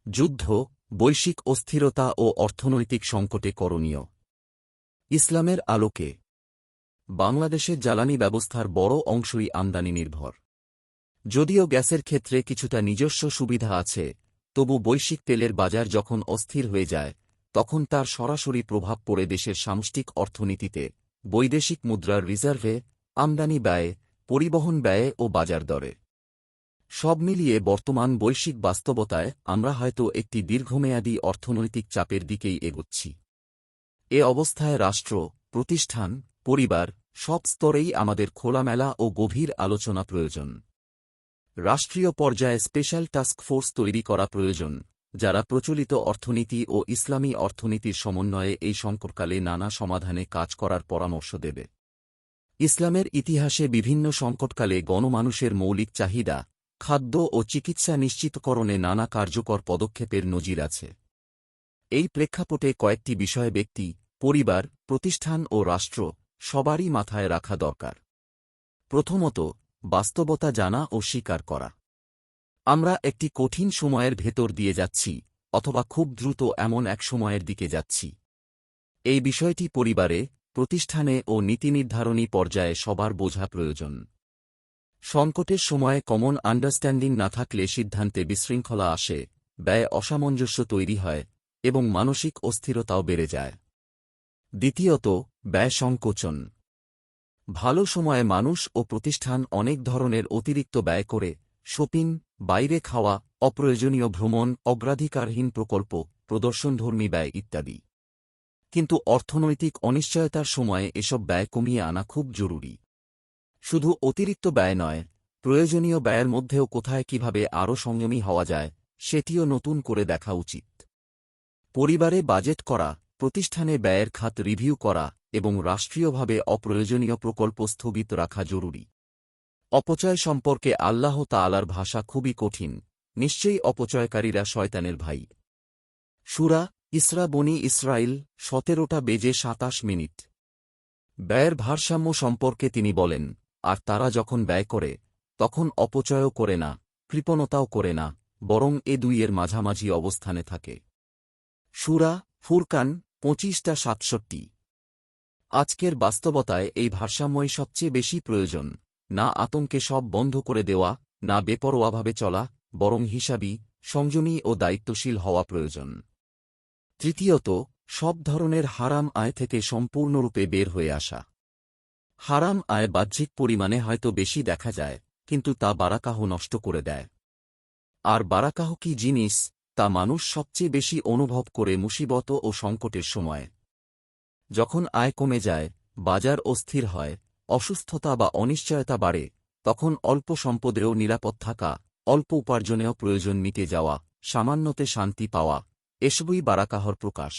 যুদ্ধ, বৈশ্বিক অস্থিরতা ও অর্থনৈতিক সংকটে করণীয়। ইসলামের আলোকে বাংলাদেশের জ্বালানি ব্যবস্থার বড় অংশই আমদানি নির্ভর। যদিও গ্যাসের ক্ষেত্রে কিছুটা নিজস্ব সুবিধা আছে, তবু বৈশ্বিক তেলের বাজার যখন অস্থির হয়ে যায়, তখন তার সরাসরি প্রভাব পড়ে দেশের সামষ্টিক অর্থনীতিতে, বৈদেশিক মুদ্রার রিজার্ভে, আমদানি ব্যয়ে, পরিবহন ব্যয়ে ও বাজার দরে। সব মিলিয়ে বর্তমান বৈশ্বিক বাস্তবতায় আমরা হয়তো একটি দীর্ঘমেয়াদী অর্থনৈতিক চাপের দিকেই এগোচ্ছি। এ অবস্থায় রাষ্ট্র, প্রতিষ্ঠান, পরিবার সব স্তরেই আমাদের খোলামেলা ও গভীর আলোচনা প্রয়োজন। রাষ্ট্রীয় পর্যায়ে স্পেশাল টাস্ক ফোর্স তৈরি করা প্রয়োজন, যারা প্রচলিত অর্থনীতি ও ইসলামী অর্থনীতির সমন্বয়ে এই সংকটকালে নানা সমাধানে কাজ করার পরামর্শ দেবে। ইসলামের ইতিহাসে বিভিন্ন সংকটকালে গণমানুষের মৌলিক চাহিদা, খাদ্য ও চিকিৎসা নিশ্চিতকরণে নানা কার্যকর পদক্ষেপের নজির আছে। এই প্রেক্ষাপটে কয়েকটি বিষয় ব্যক্তি, পরিবার, প্রতিষ্ঠান ও রাষ্ট্র সবারই মাথায় রাখা দরকার। প্রথমত, বাস্তবতা জানা ও স্বীকার করা। আমরা একটি কঠিন সময়ের ভেতর দিয়ে যাচ্ছি, অথবা খুব দ্রুত এমন এক সময়ের দিকে যাচ্ছি। এই বিষয়টি পরিবারে, প্রতিষ্ঠানে ও নীতিনির্ধারণী পর্যায়ে সবার বোঝা প্রয়োজন। সংকটের সময়ে কমন আন্ডারস্ট্যান্ডিং না থাকলে সিদ্ধান্তে বিশৃঙ্খলা আসে, ব্যয় অসামঞ্জস্য তৈরি হয় এবং মানসিক অস্থিরতাও বেড়ে যায়। দ্বিতীয়ত, ব্যয় সংকোচন। ভালো সময়ে মানুষ ও প্রতিষ্ঠান অনেক ধরনের অতিরিক্ত ব্যয় করে, শপিং, বাইরে খাওয়া, অপ্রয়োজনীয় ভ্রমণ, অগ্রাধিকারহীন প্রকল্প, প্রদর্শনধর্মী ব্যয় ইত্যাদি। কিন্তু অর্থনৈতিক অনিশ্চয়তার সময়ে এসব ব্যয় কমিয়ে আনা খুব জরুরি। শুধু অতিরিক্ত ব্যয় নয়, প্রয়োজনীয় ব্যয়ের মধ্যেও কোথায় কিভাবে আরও সংযমী হওয়া যায়, সেটিও নতুন করে দেখা উচিত। পরিবারে বাজেট করা, প্রতিষ্ঠানে ব্যয়ের খাত রিভিউ করা এবং রাষ্ট্রীয়ভাবে অপ্রয়োজনীয় প্রকল্প স্থগিত রাখা জরুরি। অপচয় সম্পর্কে আল্লাহ তাআলার ভাষা খুবই কঠিন, নিশ্চয়ই অপচয়কারীরা শয়তানের ভাই। সূরা ইসরা বনী ইসরাইল 17:27 ব্যয়ের ভারসাম্য সম্পর্কে তিনি বলেন, আর তারা যখন ব্যয় করে, তখন অপচয়ও করে না, কৃপণতাও করে না, বরং এ দুইয়ের মাঝামাঝি অবস্থানে থাকে। সূরা ফুরকান 25:67। আজকের বাস্তবতায় এই ভারসাম্যই সবচেয়ে বেশি প্রয়োজন, না আতঙ্কে সব বন্ধ করে দেওয়া, না বেপরোয়াভাবে চলা, বরং হিসাবী, সংযমী ও দায়িত্বশীল হওয়া প্রয়োজন। তৃতীয়ত, সব ধরনের হারাম আয় থেকে সম্পূর্ণরূপে বের হয়ে আসা। হারাম আয় বাহ্যিক পরিমাণে হয়তো বেশি দেখা যায়, কিন্তু তা বারাকাহ নষ্ট করে দেয়। আর বারাকাহ কি জিনিস, তা মানুষ সবচেয়ে বেশি অনুভব করে মুসিবত ও সংকটের সময়। যখন আয় কমে যায়, বাজার অস্থির হয়, অসুস্থতা বা অনিশ্চয়তা বাড়ে, তখন অল্প সম্পদেও নিরাপদ থাকা, অল্প উপার্জনেও প্রয়োজন মিটে যাওয়া, সামান্যতে শান্তি পাওয়া, এসবই বারাকাহর প্রকাশ।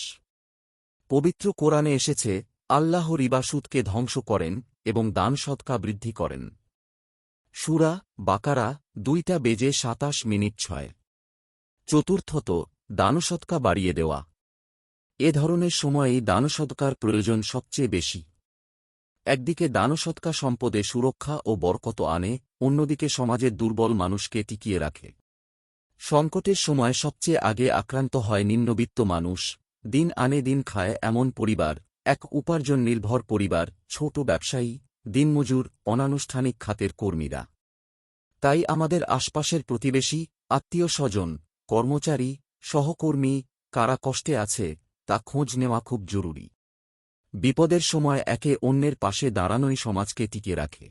পবিত্র কোরআনে এসেছে, আল্লাহ রিবা সুদকে ধ্বংস করেন এবং দান সদকা বৃদ্ধি করেন। সূরা বাকারা 2:27। চতুর্থত, দানসদকা বাড়িয়ে দেওয়া। এ ধরনের সময়েই দানসদকার প্রয়োজন সবচেয়ে বেশি। একদিকে দানসদকা সম্পদে সুরক্ষা ও বরকত আনে, অন্যদিকে সমাজের দুর্বল মানুষকে টিকিয়ে রাখে। সংকটের সময় সবচেয়ে আগে আক্রান্ত হয় নিম্নবিত্ত মানুষ, দিন আনে দিন খায় এমন পরিবার, এক উপার্জন নির্ভর পরিবার, ছোট ব্যবসায়ী, দিনমজুর, অনানুষ্ঠানিক খাতের কর্মীরা। তাই আমাদের আশপাশের প্রতিবেশী, আত্মীয় স্বজন, কর্মচারী, সহকর্মী কারা কষ্টে আছে, তা খোঁজ নেওয়া খুব জরুরি। বিপদের সময় একে অন্যের পাশে দাঁড়ানোই সমাজকে টিকিয়ে রাখে।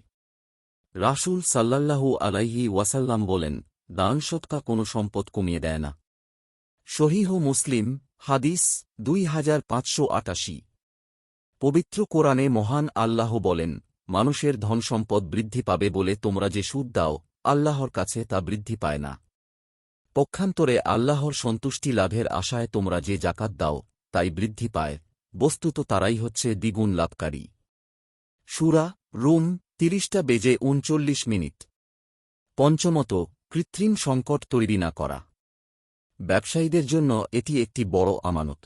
রাসূল সাল্লাল্লাহু আলাইহি ওয়াসাল্লাম বলেন, দান সদকা কোনো সম্পদ কমিয়ে দেয় না। সহিহ মুসলিম হাদিস 2588। পবিত্র কোরআনে মহান আল্লাহ বলেন, মানুষের ধনসম্পদ বৃদ্ধি পাবে বলে তোমরা যে সুদ দাও, আল্লাহর কাছে তা বৃদ্ধি পায় না। পক্ষান্তরে আল্লাহর সন্তুষ্টি লাভের আশায় তোমরা যে জাকাত দাও, তাই বৃদ্ধি পায়, বস্তুত তারাই হচ্ছে দ্বিগুণ লাভকারী। সূরা রুম 30:39। পঞ্চমত, কৃত্রিম সংকট তৈরি না করা। ব্যবসায়ীদের জন্য এটি একটি বড় আমানত।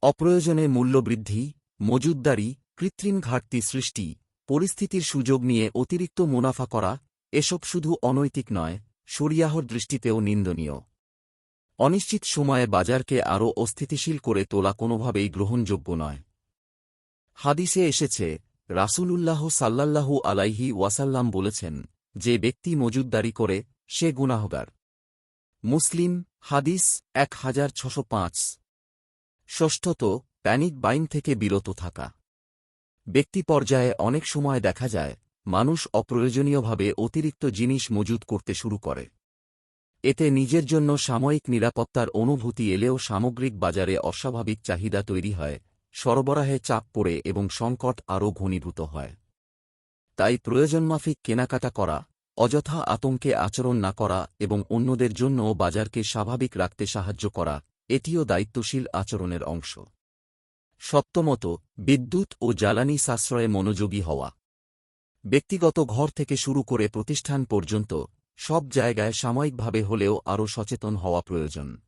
অপ্রয়োজনে মূল্যবৃদ্ধি, মজুতদারি, কৃত্রিম ঘাটতি সৃষ্টি, পরিস্থিতির সুযোগ নিয়ে অতিরিক্ত মুনাফা করা, এসব শুধু অনৈতিক নয়, শরিয়াহর দৃষ্টিতেও নিন্দনীয়। অনিশ্চিত সময়ে বাজারকে আরও অস্থিতিশীল করে তোলা কোনোভাবেই গ্রহণযোগ্য নয়। হাদিসে এসেছে, রাসূলুল্লাহ সাল্লাল্লাহু আলাইহি ওয়াসাল্লাম বলেছেন, যে ব্যক্তি মজুতদারি করে সে গুনাহগার। মুসলিম, হাদিস 1605। ষষ্ঠত, প্যানিক বাইং থেকে বিরত থাকা। ব্যক্তি পর্যায়ে অনেক সময় দেখা যায়, মানুষ অপ্রয়োজনীয়ভাবে অতিরিক্ত জিনিস মজুত করতে শুরু করে। এতে নিজের জন্য সাময়িক নিরাপত্তার অনুভূতি এলেও সামগ্রিক বাজারে অস্বাভাবিক চাহিদা তৈরি হয়, সরবরাহে চাপ পড়ে এবং সংকট আরও ঘনীভূত হয়। তাই প্রয়োজনমাফিক কেনাকাটা করা, অযথা আতঙ্কে আচরণ না করা এবং অন্যদের জন্যও বাজারকে স্বাভাবিক রাখতে সাহায্য করা, এটিও দায়িত্বশীল আচরণের অংশ। সপ্তমত, বিদ্যুৎ ও জ্বালানি সাশ্রয়ে মনোযোগী হওয়া। ব্যক্তিগত ঘর থেকে শুরু করে প্রতিষ্ঠান পর্যন্ত সব জায়গায় সাময়িকভাবে হলেও আরও সচেতন হওয়া প্রয়োজন।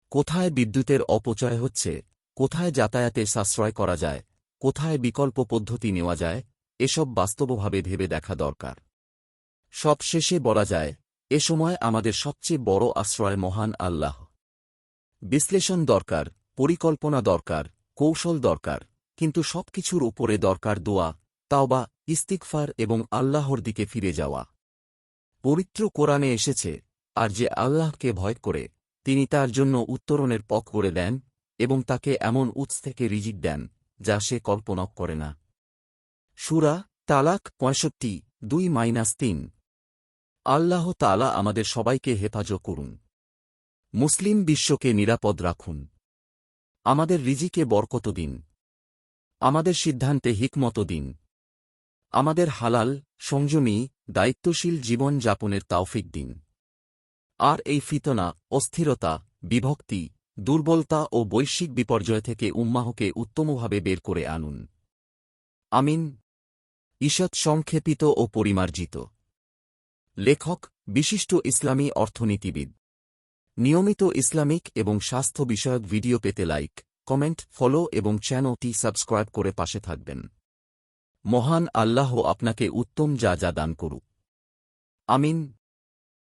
কোথায় বিদ্যুতের অপচয় হচ্ছে, কোথায় যাতায়াতের সাশ্রয় করা যায়, কোথায় বিকল্প পদ্ধতি নেওয়া যায়, এসব বাস্তবভাবে ভেবে দেখা দরকার। সবশেষে বলা যায়, এ সময় আমাদের সবচেয়ে বড় আশ্রয় মহান আল্লাহ। বিশ্লেষণ দরকার, পরিকল্পনা দরকার, কৌশল দরকার, কিন্তু সবকিছুর উপরে দরকার দোয়া, তাওবা, ইস্তিগফার এবং আল্লাহর দিকে ফিরে যাওয়া। পবিত্র কোরআনে এসেছে, আর যে আল্লাহকে ভয় করে, তিনি তার জন্য উত্তরণের পথ করে দেন এবং তাকে এমন উৎস থেকে রিজিক দেন, যা সে কল্পনাও করে না। সূরা তালাক ৬৫, ২-৩। আল্লাহ তাআলা আমাদের সবাইকে হেফাজত করুন। মুসলিম বিশ্বকে নিরাপদ রাখুন। আমাদের রিজিকে বরকত দিন। আমাদের সিদ্ধান্তে হিকমত দিন। আমাদের হালাল, সংযমী, দায়িত্বশীল জীবন যাপনের তাওফিক দিন। আর এই ফিতনা, অস্থিরতা, বিভক্তি, দুর্বলতা ও বৈশ্বিক বিপর্যয় থেকে উম্মাহকে উত্তমভাবে বের করে আনুন। আমিন। ঈষৎ সংক্ষেপিত ও পরিমার্জিত। লেখক, বিশিষ্ট ইসলামী অর্থনীতিবিদ। নিয়মিত ইসলামিক এবং স্বাস্থ্য বিষয়ক ভিডিও পেতে লাইক, কমেন্ট, ফলো এবং চ্যানেলটি সাবস্ক্রাইব করে পাশে থাকবেন। মহান আল্লাহ আপনাকে উত্তম যা দান করুক। আমিন।